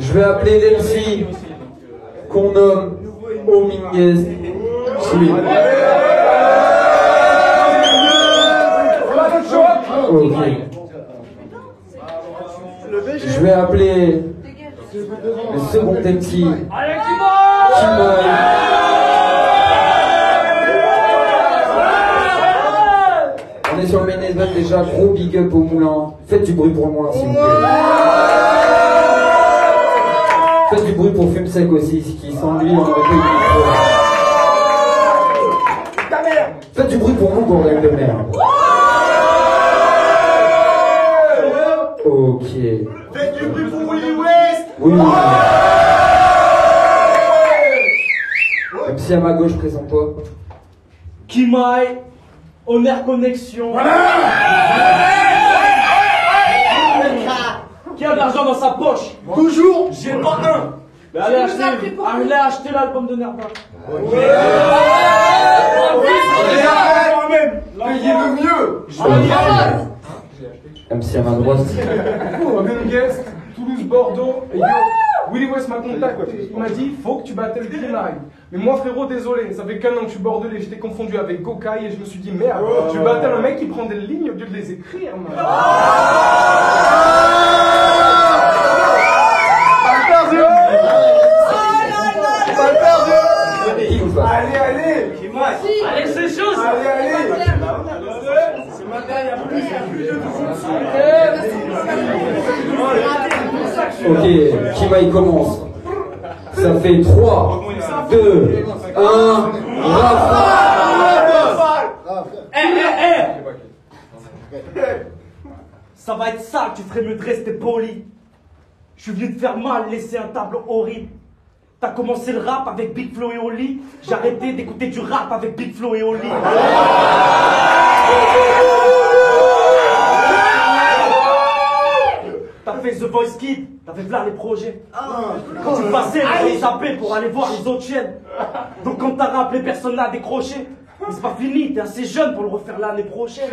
Je vais appeler l'MC qu'on nomme Hominguez. Ok. Je vais appeler le second MC. On est sur le main event déjà, gros big up au moulin. Faites du bruit pour le moulin s'il vous plaît. Faites du bruit pour Fumsec aussi, qui sans lui on aurait pas eu de micro. Faites du bruit pour nous, bordel de merde. Ok. Faites du bruit pour Willy West. Oui. MC à ma gauche, présente-toi. Kimai, Honor Connexion. Qui a de l'argent dans sa poche? Toujours. J'ai pas un. Mais allez acheter l'album de Nerva. Ok. Payez le mieux. MC à ma droite. Hominguez, Toulouse, Bordeaux, et yo, Willy West m'a contacté. Il m'a dit, faut que tu battles Kimai. Mais moi frérot, désolé, ça fait qu'un an que je suis bordelais, j'étais confondu avec Gokai et je me suis dit, merde, je battle un mec qui prend des lignes au lieu de les écrire, man. Allez, allez. Allez, c'est chose. Allez, allez. Ok, Kimai commence. Ça fait 3, 2, 1, Ça va être sale, tu ferais mieux de rester poli. Je suis venu te faire mal, laisser un tableau horrible. T'as commencé le rap avec Big Flo et Oli. J'ai arrêté d'écouter du rap avec Big Flo et Oli. T'as fait The Voice Kid, t'as fait plein les projets. Quand tu passais, j'ai zappé pour aller voir les autres chaînes. Donc quand t'as rappelé, personne n'a décroché. Mais c'est pas fini, t'es assez jeune pour le refaire l'année prochaine.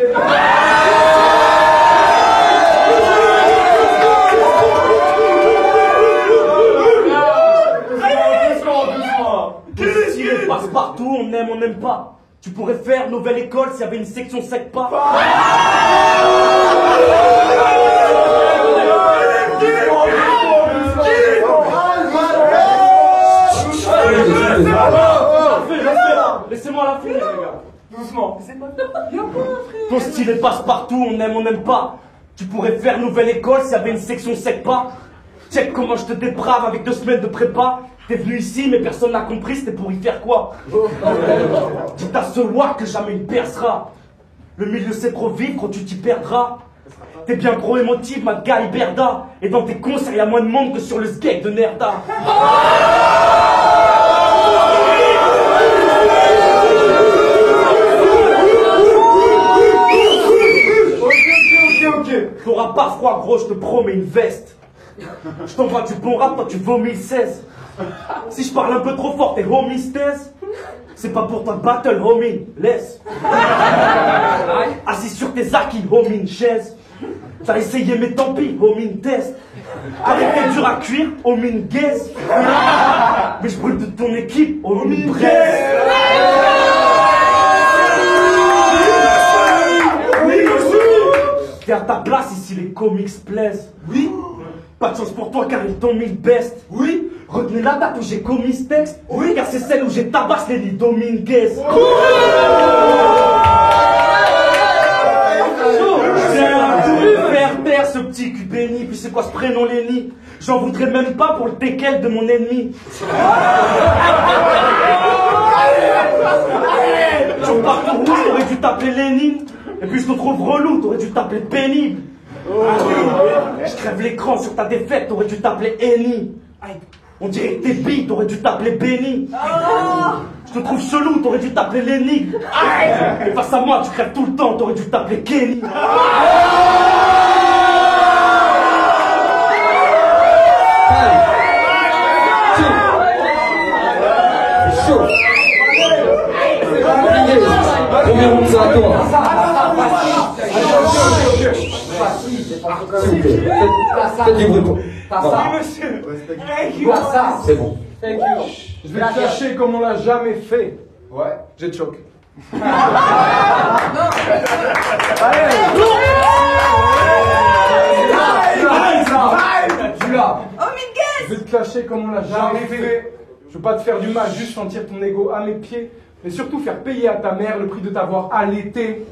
Le style passe partout, on aime, on n'aime pas. Tu pourrais faire nouvelle école s'il y avait une section sec pas. Laissez-moi la finir, les gars. Doucement. Ton style passe partout, on aime, on n'aime pas. Tu pourrais faire nouvelle école s'il y avait une section sec pas. Check comment je te déprave avec 2 semaines de prépa. T'es venu ici, mais personne n'a compris, c'était pour y faire quoi? Dites à ce roi que jamais il percera. Le milieu c'est trop vite, quand tu t'y perdras. T'es bien gros émotif, ma galiberda. Et dans tes concerts, y'a moins de monde que sur le skate de Nerda. Ok. T'auras pas froid, gros, je te promets une veste. Je t'envoie du bon rap, toi tu vomis le 16. Si je parle un peu trop fort, t'es homistèse. C'est pas pour toi le battle, homie, laisse. Assis sur tes acquis, homie, une chaise. T'as essayé, mais tant pis, homie, une test. Arrêtez dur à cuire, homie, une gaze. Mais je brûle de ton équipe, homie, une braise. T'es à ta place ici, les comics plaisent. Oui. Pas de chance pour toi car ils t'ont mis le best. Oui. Retenez la date où j'ai commis ce texte. Oui. Car c'est celle où j'ai tabassé les Dominguez. Faire taire ce petit cul béni. Puis c'est quoi ce prénom Lenny? J'en voudrais même pas pour le teckel de mon ennemi. Toujours partout rouge, t'aurais dû t'appeler Lénine. Et puis je te trouve relou, t'aurais dû t'appeler pénible. Je crève l'écran sur ta défaite, t'aurais dû t'appeler Eni. On dirait que t'es bille, t'aurais dû t'appeler Benny. Je te trouve chelou, t'aurais dû t'appeler l'énigme. Et face à moi, tu crèves tout le temps, t'aurais dû t'appeler Kenny. Chaud. Combien de ça à toi? S'il vous plaît, faites du bruit pour... Oui, monsieur. C'est bon. Thank you. Je vais te cacher comme on l'a jamais fait. Ouais. J'ai choc. Je vais te clasher comme on l'a jamais fait. Je veux pas te faire du mal, juste sentir ton ego à mes pieds. Mais surtout faire payer à ta mère le prix de t'avoir allaité.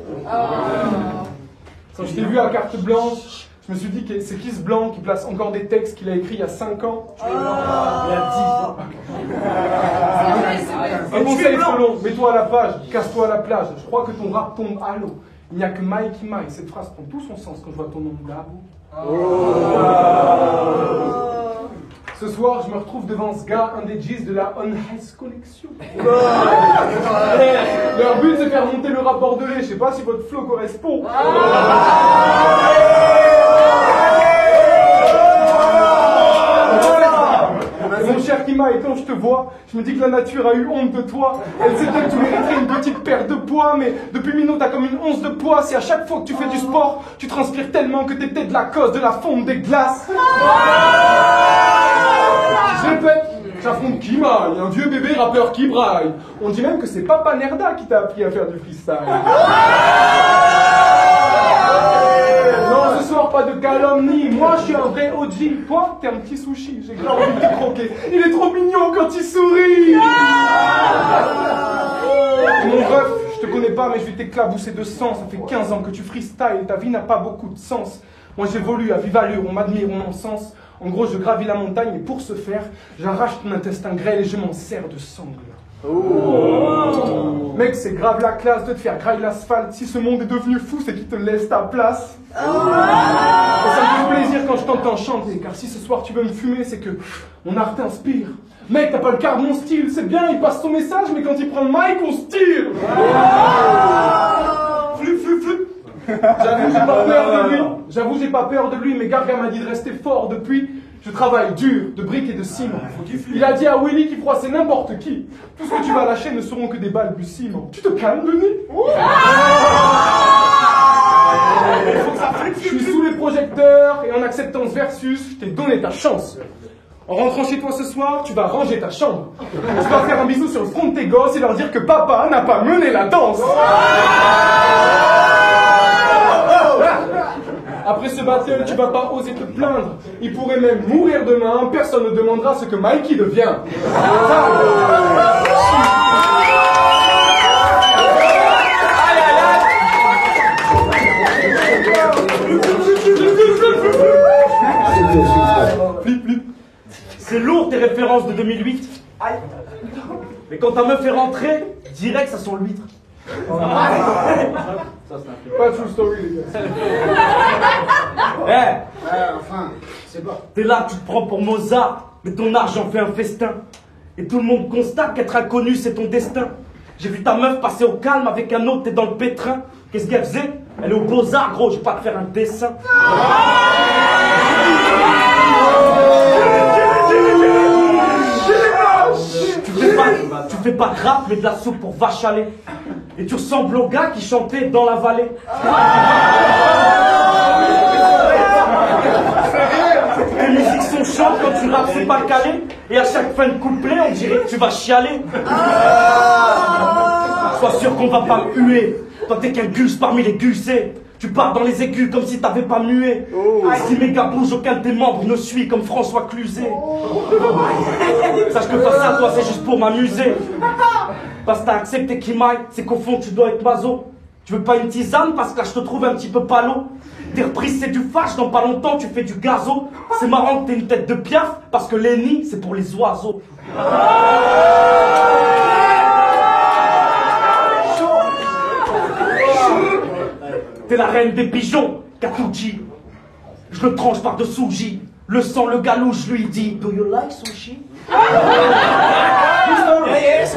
Quand je t'ai vu à carte blanche, je me suis dit que c'est qui ce blanc qui place encore des textes qu'il a écrits il y a 5 ans. Il y a 10 ans. Un conseil selon, mets-toi à la page, casse-toi à la plage. Je crois que ton rap tombe à l'eau. Il n'y a que Mikey Mike. Cette phrase prend tout son sens quand je vois ton nom d'Abo. Ce soir, je me retrouve devant ce gars, un des G's de la On Ice Collection. Leur but, c'est faire monter le rap bordelais. Je sais pas si votre flow correspond. Mon cher Kima, et quand je te vois, je me dis que la nature a eu honte de toi. Elle sait que tu mériterais une petite perte de poids, mais depuis Minot, t'as comme une once de poids. Si à chaque fois que tu fais du sport, tu transpires tellement que t'es peut-être la cause de la fonte des glaces. Je répète, j'affronte Kima, il y a un vieux bébé rappeur qui braille. On dit même que c'est Papa Nerda qui t'a appris à faire du freestyle. Non, ce soir, pas de calomnie. Moi, je suis un vrai OG. Toi, t'es un petit sushi. J'ai grave envie de te croquer. Il est trop mignon quand il sourit. Mon ref, je te connais pas, mais je vais t'éclabousser de sang. Ça fait 15 ans que tu freestyle. Ta vie n'a pas beaucoup de sens. Moi, j'évolue à vive allure. On m'admire, on m'encense. En gros, je gravis la montagne et pour ce faire, j'arrache ton intestin grêle et je m'en sers de sangle. Oh. Mec, c'est grave la classe de te faire grailler l'asphalte. Si ce monde est devenu fou, c'est qu'il te laisse ta place. Et ça me fait plaisir quand je t'entends chanter, car si ce soir tu veux me fumer, c'est que mon art t'inspire. Mec, t'as pas le quart de mon style, c'est bien, il passe son message, mais quand il prend le mic, on se tire. Flip, flip, flip. J'avoue, j'ai pas peur de lui. J'avoue, j'ai pas peur de lui, mais Garga m'a dit de rester fort depuis. Je travaille dur, de briques et de ciment. Il a dit à Willy qu'il froissait n'importe qui. Tout ce que tu vas lâcher ne seront que des balbutiements. Tu te calmes, Denis? Je suis sous les projecteurs et en acceptant ce versus, je t'ai donné ta chance. En rentrant chez toi ce soir, tu vas ranger ta chambre. Tu vas faire un bisou sur le front de tes gosses et leur dire que papa n'a pas mené la danse. Après ce battle, tu vas pas oser te plaindre. Il pourrait même mourir demain, personne ne demandera ce que Mikey devient. C'est lourd tes références de 2008. Mais quand ta meuf est rentrée, direct ça sent l'huître. Pas true story, les gars. Enfin, c'est pas. T'es là, tu te prends pour Mozart, mais ton argent fait un festin. Et tout le monde constate qu'être inconnu, c'est ton destin. J'ai vu ta meuf passer au calme avec un autre, t'es dans le pétrin. Qu'est-ce qu'elle faisait? Elle est au Beaux-Arts, gros, je vais pas te faire un dessin. Tu fais pas de rap, mais de la soupe pour vache à lait. Et tu ressembles au gars qui chantait dans la vallée. Tes musiques sont chaudes, quand tu rappes, c'est pas calé. Et à chaque fin de couplet, on dirait que tu vas chialer. Sois sûr qu'on va pas me huer. Toi, t'es qu'un gus parmi les gusés. Tu pars dans les aigus comme si t'avais pas mué. Si mes gars bougent, aucun de tes membres ne suit comme François Cluzet. Sache que face à toi, c'est juste pour m'amuser. Parce que t'as accepté qui m'aille, c'est qu'au fond, tu dois être maso. Tu veux pas une tisane parce que là, je te trouve un petit peu palo. Tes reprises, c'est du fâche, dans pas longtemps, tu fais du gazo. C'est marrant que t'aies une tête de piaf parce que les nids, c'est pour les oiseaux. T'es la reine des pigeons, Katouji. Je le tranche par-dessous J. Le sang, le galou, je lui dis Do you like sushi?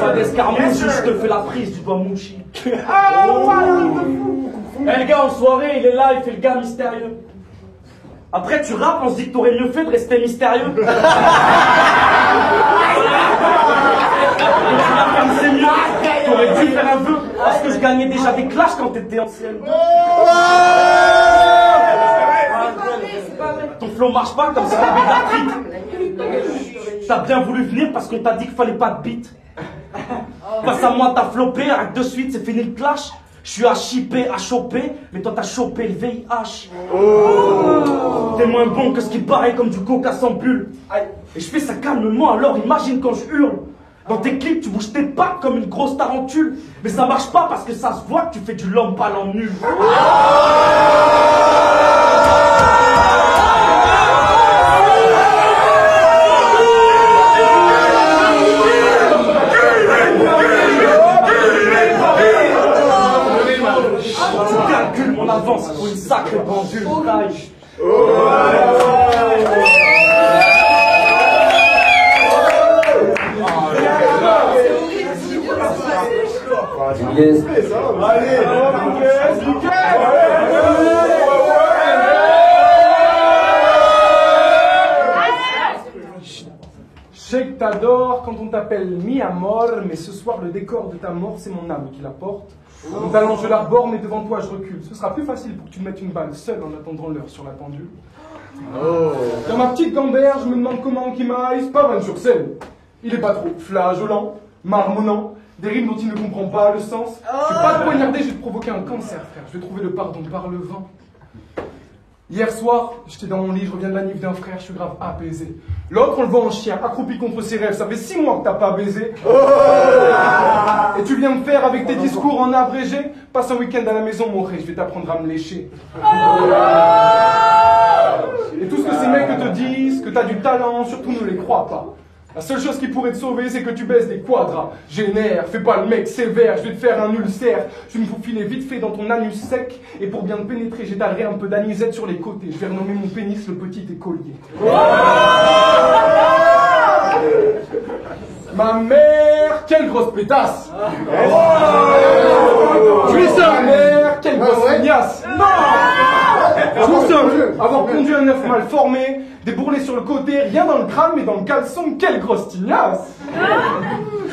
Pas d'escarmouche, je te fais la prise, tu dois moucher. Eh le gars en soirée, il est là, il fait le gars mystérieux. Après tu rappes, on se dit que t'aurais mieux fait de rester mystérieux. C'est mieux. T'aurais dû faire un vœu, parce que je gagnais déjà des clashs quand t'étais ancienne. Ton flow marche pas comme si t'avais de la trique. T'as bien voulu venir parce qu'on t'a dit qu'il fallait pas de bite. Face à moi, t'as flopé, arrête de suite, c'est fini le clash. Je suis à chipper, à choper, mais toi t'as chopé le VIH. T'es moins bon que ce qui paraît comme du coca sans bulle. Et je fais ça calmement, alors imagine quand je hurle. Dans tes clips, tu bouges tes pattes comme une grosse tarentule. Mais ça marche pas parce que ça se voit que tu fais du l'homme pas l'en nul. Tu calcules mon avance pour une sacrée pendule. Yes. Je sais que t'adores quand on t'appelle mi amor, mais ce soir le décor de ta mort c'est mon âme qui la porte. Mon talent je l'arbore, mais devant toi je recule. Ce sera plus facile pour que tu me mettes une balle seule en attendant l'heure sur la pendule. Dans ma petite gamberge, je me demande comment qui m'aille, pas Van sur scène. Il est pas trop flageolant, marmonnant, des rimes dont il ne comprend pas le sens. Je vais pas te poignarder, je vais te provoquer un cancer, frère. Je vais trouver le pardon par le vent. Hier soir, j'étais dans mon lit, je reviens de la nif d'un frère, je suis grave apaisé. L'autre, on le voit en chien, accroupi contre ses rêves. Ça fait 6 mois que t'as pas baisé. Et tu viens me faire avec tes discours en abrégé. Passe un week-end à la maison, mon ré, je vais t'apprendre à me lécher. Et tout ce que ces mecs te disent, que t'as du talent, surtout ne les crois pas. La seule chose qui pourrait te sauver, c'est que tu baisses des quadras. Génère, fais pas le mec sévère, je vais te faire un ulcère. Je vais me faufiler vite fait dans ton anus sec. Et pour bien te pénétrer, j'étalerai un peu d'anisette sur les côtés. Je vais renommer mon pénis le petit écolier. Ma mère, quelle grosse pétasse! Ma mère, quelle grosse feignasse! Je me souviens avoir conduit un œuf mal formé, des bourrelets sur le côté, rien dans le crâne, mais dans le caleçon, quelle grosse tignasse!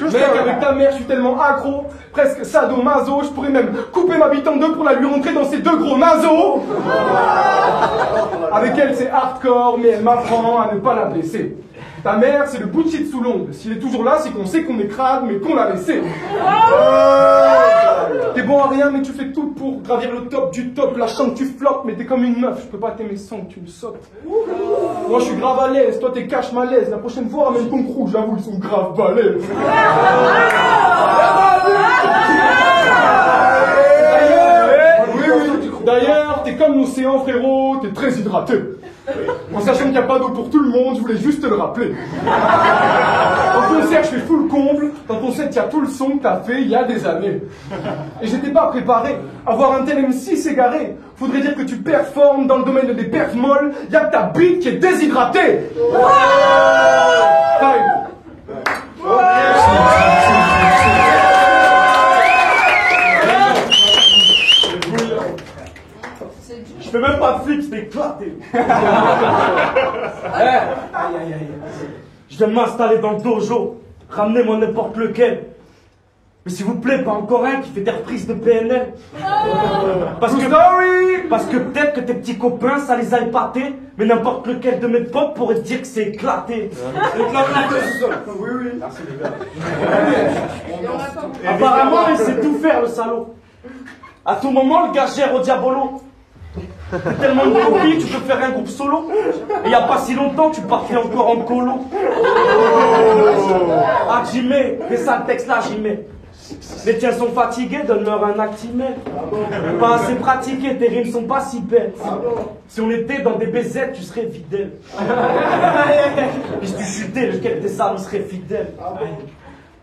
Mec, avec ta mère, je suis tellement accro, presque sadomaso, je pourrais même couper ma bite en deux pour la lui rentrer dans ses 2 gros naseaux! Avec elle, c'est hardcore, mais elle m'apprend à ne pas la blesser. Ta mère, c'est le bout de shit sous l'ongle. S'il est toujours là, c'est qu'on sait qu'on est crade, mais qu'on l'a laissé. T'es bon à rien, mais tu fais tout pour gravir le top du top. La chante, tu flottes, mais t'es comme une meuf. Je peux pas t'aimer sans que tu me sautes. Moi, je suis grave à l'aise. Toi, t'es cache malaise. La prochaine fois, ramène ton crew. J'avoue, ils sont grave balèzes. D'ailleurs, t'es comme l'océan, frérot. T'es très hydraté. En sachant qu'il n'y a pas d'eau pour tout le monde, je voulais juste te le rappeler. Au concert, je fais full comble. Dans ton set, il y a tout le son que t'as fait il y a des années. Et j'étais pas préparé. Avoir un tel MC s'égarer. Faudrait dire que tu performes dans le domaine des perfs molles. Il y a que ta bite qui est déshydratée. Je fais même pas de flip, c'est éclaté. Je viens de m'installer dans le dojo, ramenez-moi n'importe lequel. Mais s'il vous plaît, pas encore un qui fait des reprises de PNL. Parce que peut-être que tes petits copains, ça les a épatés, mais n'importe lequel de mes potes pourrait te dire que c'est éclaté. Oui, oui. Merci les gars. Apparemment, il sait tout faire, le salaud. À tout moment, le gars gère au diabolo. T'es tellement de coquille, tu peux faire un groupe solo. Et il n'y a pas si longtemps, tu partais encore en colo. Ah, j'y mets, les sales textes là, j'y mets. Les tiens sont fatigués, donne-leur un actimel. Pas assez pratiqué, tes rimes sont pas si bêtes. Si on était dans des BZ, tu serais fidèle. Et si tu chutais, lequel des armes serait fidèle.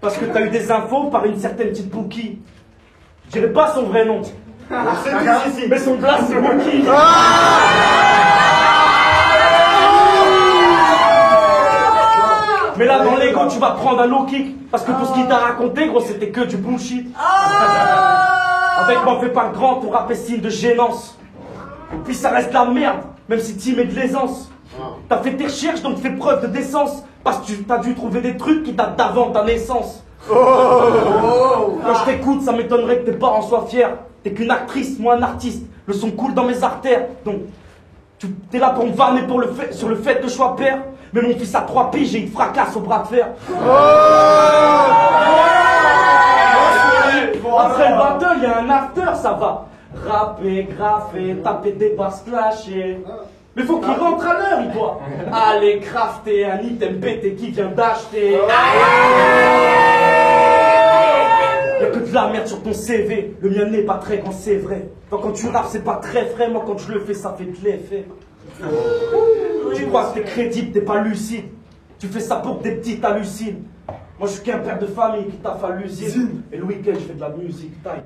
Parce que t'as eu des infos par une certaine petite bouquille. Je dirais pas son vrai nom. Mais son place, c'est Wookie. Mais là, dans l'ego, tu vas prendre un low kick. Parce que tout ce qu'il t'a raconté, gros, c'était que du bullshit. Avec moi, fais pas le grand pour rapper signe de gênance. Et puis ça reste la merde, même si tu mets de l'aisance. T'as fait tes recherches, donc fais preuve de décence. Parce que t'as dû trouver des trucs qui datent d'avant ta naissance. Quand je t'écoute, ça m'étonnerait que tes parents soient fiers. T'es qu'une actrice, moi un artiste. Le son coule dans mes artères. Donc, t'es là pour me vanner sur le fait que je sois père. Mais mon fils a 3 piges et il fracasse au bras de fer. Après le battle, il y a un after, ça va. Rapper, graffer, taper des basses clashées. Mais faut qu'il rentre à l'heure, il doit aller crafter un item pété qui vient d'acheter. Y'a que de la merde sur ton CV. Le mien n'est pas très grand, c'est vrai. Quand tu rappes, c'est pas très frais. Moi, quand je le fais, ça fait de l'effet. Tu crois que t'es crédible, t'es pas lucide. Tu fais ça pour que des petits hallucinent. Moi, je suis qu'un père de famille qui taffe à l'usine. Et le week-end, je fais de la musique taille.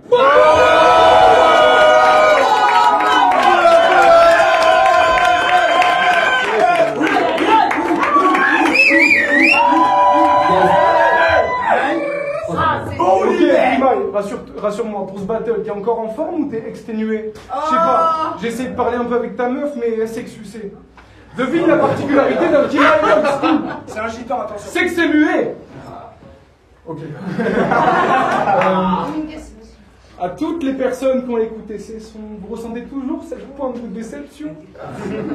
Rassure-moi, pour ce battle, t'es encore en forme ou t'es exténué? Je sais pas, j'ai essayé de parler un peu avec ta meuf, mais elle s'est sucée. Devine la particularité d'un petit old school. C'est un gitan, attention. C'est que c'est muet. Ok. À toutes les personnes qui ont écouté ces sons, vous ressentez toujours cette pointe de déception?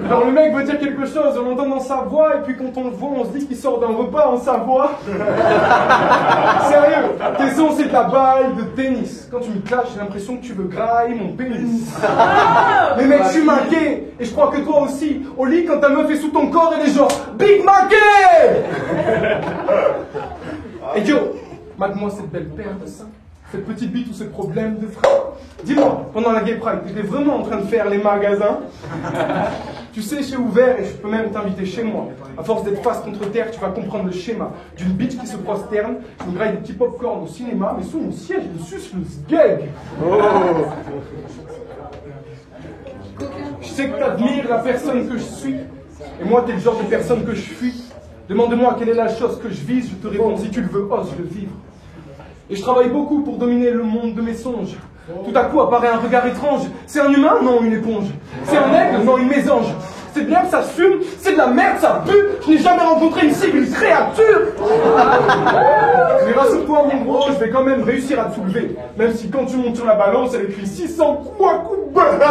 Alors le mec veut dire quelque chose, on l'entend dans sa voix, et puis quand on le voit, on se dit qu'il sort d'un repas en Savoie. Sérieux, tes sons c'est de la balle de tennis. Quand tu me clashes, j'ai l'impression que tu veux grailler mon pénis. Mais mec, je suis marqué, et je crois que toi aussi, au lit quand ta meuf est sous ton corps, elle est genre Big Marqué. Et yo, mate-moi cette belle paire de seins. Cette petite bite ou ce problème de frein. Dis-moi, pendant la Gay Pride, t'étais vraiment en train de faire les magasins? Tu sais, chez Ouvert, et je peux même t'inviter chez moi. À force d'être face contre terre, tu vas comprendre le schéma d'une bitch qui se prosterne. Je me graille des petits pop-corn au cinéma, mais sous mon siège, je suce le sgeg. Je sais que t'admires la personne que je suis. Et moi, t'es le genre de personne que je fuis. Demande-moi quelle est la chose que je vise, je te réponds si tu le veux, ose le vivre. Et je travaille beaucoup pour dominer le monde de mes songes. Tout à coup apparaît un regard étrange. C'est un humain? Non, une éponge. C'est un aigle? Non, une mésange. C'est de l'herbe, ça se fume. C'est de la merde, ça pue. Je n'ai jamais rencontré une cible, une créature. Mais rassure-toi, mon gros, je vais quand même réussir à te soulever. Même si quand tu montes sur la balance, elle écrit 600 coups à coup de bœuf.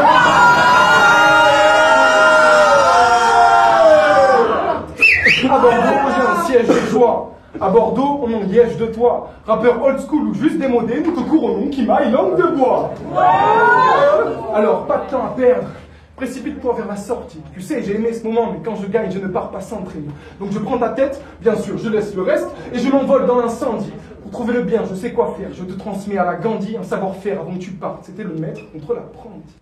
À Bordeaux, j'ai un siège de joie. À Bordeaux, on en liège de toi. Rappeur old school ou juste démodé, nous te couronnons qui maille langue de bois. Alors, pas de temps à perdre. Précipite-toi vers la sortie. Tu sais, j'ai aimé ce moment, mais quand je gagne, je ne pars pas sans prime. Donc je prends ta tête, bien sûr, je laisse le reste, et je m'envole dans l'incendie. Pour trouver le bien, je sais quoi faire. Je te transmets à la Gandhi un savoir-faire avant que tu partes. C'était le maître contre l'apprenti.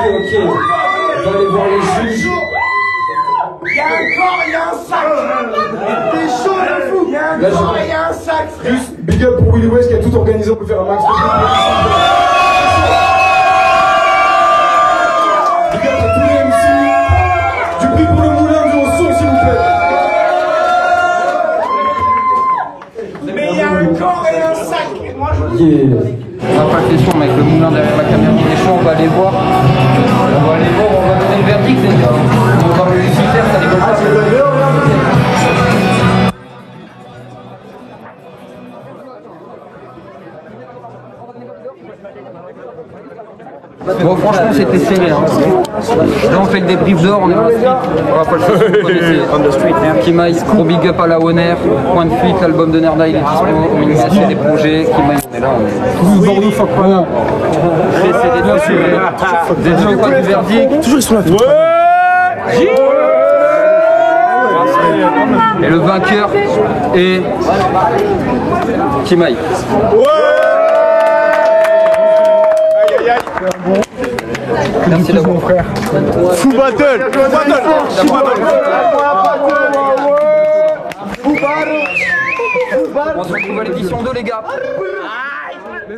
Ok. On va aller voir les juges. Il y a un corps, il y a un sac. T'es chaud, le fou. Il y a un corps, il y a un sac. Juste, big up pour Willy West qui a tout organisé pour faire un max de big up à tous les MC. Du prix pour le moulin du son, s'il vous plaît. Mais il y a un corps et un sac. Moi, je... Yeah. On va pas que les sons, mec, le moulin derrière la caméra qui est chaud, on va aller voir. On va aller voir, on va donner le verdict, les gars. On va le faire, ça rigole pas. Bon, franchement, c'était serré. Hein. Là, on fait le débrief d'or, on est dans la street. On va pas le faire, vous connaissez. Kimaï, gros big up à la Honor. Point de fuite, l'album de Nerda, il est dispo. On a acheté des projets. Kimaï, on est là. Toulouse, Bordeaux, fuck pas. C'est des assurés. Vous êtes chaud, quoi, du verdict? Toujours, ils sont là. Ouais! Et le vainqueur est Kimaï. Ouais! Merci d'avoir mon frère. Full battle. On se retrouve à l'édition 2, les gars. Je